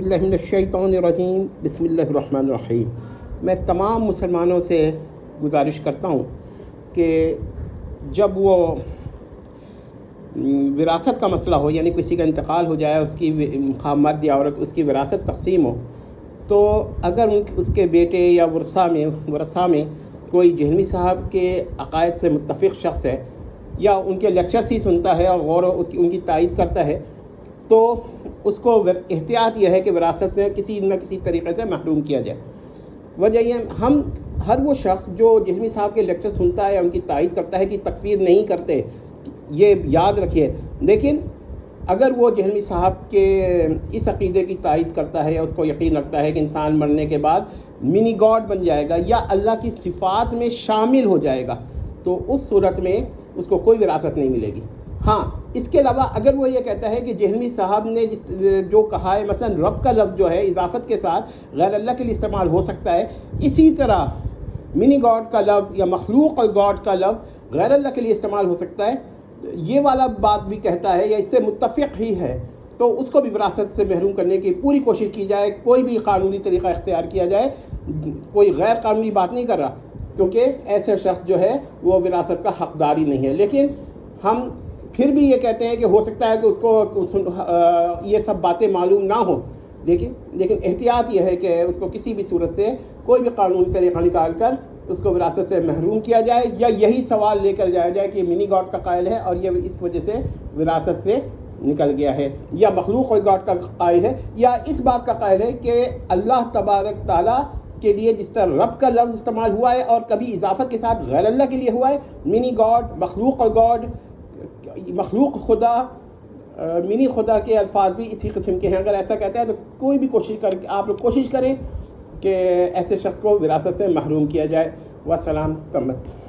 اللہ من الشیطان الرجیم بسم اللہ الرحمن الرحیم۔ میں تمام مسلمانوں سے گزارش کرتا ہوں کہ جب وہ وراثت کا مسئلہ ہو، یعنی کسی کا انتقال ہو جائے، اس کی مرد یا عورت، اس کی وراثت تقسیم ہو، تو اگر اس کے بیٹے یا ورثہ میں کوئی جہلمی صاحب کے عقائد سے متفق شخص ہے یا ان کے لیکچرز ہی سنتا ہے اور غور ان کی تائید کرتا ہے، تو اس کو احتیاط یہ ہے کہ وراثت سے کسی نہ کسی طریقے سے محروم کیا جائے۔ وجہ یہ ہم ہر وہ شخص جو جہلمی صاحب کے لیکچر سنتا ہے یا ان کی تائید کرتا ہے کہ تکفیر نہیں کرتے، یہ یاد رکھیے۔ لیکن اگر وہ جہلمی صاحب کے اس عقیدے کی تائید کرتا ہے یا اس کو یقین رکھتا ہے کہ انسان مرنے کے بعد منی گاڈ بن جائے گا یا اللہ کی صفات میں شامل ہو جائے گا، تو اس صورت میں اس کو کوئی وراثت نہیں ملے گی۔ ہاں، اس کے علاوہ اگر وہ یہ کہتا ہے کہ جہلمی صاحب نے جو کہا ہے، مثلا رب کا لفظ جو ہے اضافت کے ساتھ غیر اللہ کے لیے استعمال ہو سکتا ہے، اسی طرح منی گاڈ کا لفظ یا مخلوق اور گاڈ کا لفظ غیر اللہ کے لیے استعمال ہو سکتا ہے، یہ والا بات بھی کہتا ہے یا اس سے متفق ہی ہے، تو اس کو بھی وراثت سے محروم کرنے کی پوری کوشش کی جائے۔ کوئی بھی قانونی طریقہ اختیار کیا جائے، کوئی غیر قانونی بات نہیں کر رہا، کیونکہ ایسے شخص جو ہے وہ وراثت کا حقدار ہی نہیں ہے۔ لیکن ہم پھر بھی یہ کہتے ہیں کہ ہو سکتا ہے کہ اس کو یہ سب باتیں معلوم نہ ہوں، لیکن احتیاط یہ ہے کہ اس کو کسی بھی صورت سے کوئی بھی قانونی طریقہ نکال کر اس کو وراثت سے محروم کیا جائے، یا یہی سوال لے کر جایا جائے کہ منی گاڈ کا قائل ہے اور یہ اس وجہ سے وراثت سے نکل گیا ہے، یا مخلوق اور گاڈ کا قائل ہے، یا اس بات کا قائل ہے کہ اللہ تبارک تعالیٰ کے لیے جس طرح رب کا لفظ استعمال ہوا ہے اور کبھی اضافت کے ساتھ غیر اللہ کے لیے ہوا ہے، منی گاڈ، مخلوق اور گاڈ، مخلوق خدا، منی خدا کے الفاظ بھی اسی قسم کے ہیں۔ اگر ایسا کہتا ہے تو کوئی بھی آپ لوگ کوشش کریں کہ ایسے شخص کو وراثت سے محروم کیا جائے۔ والسلام تمت۔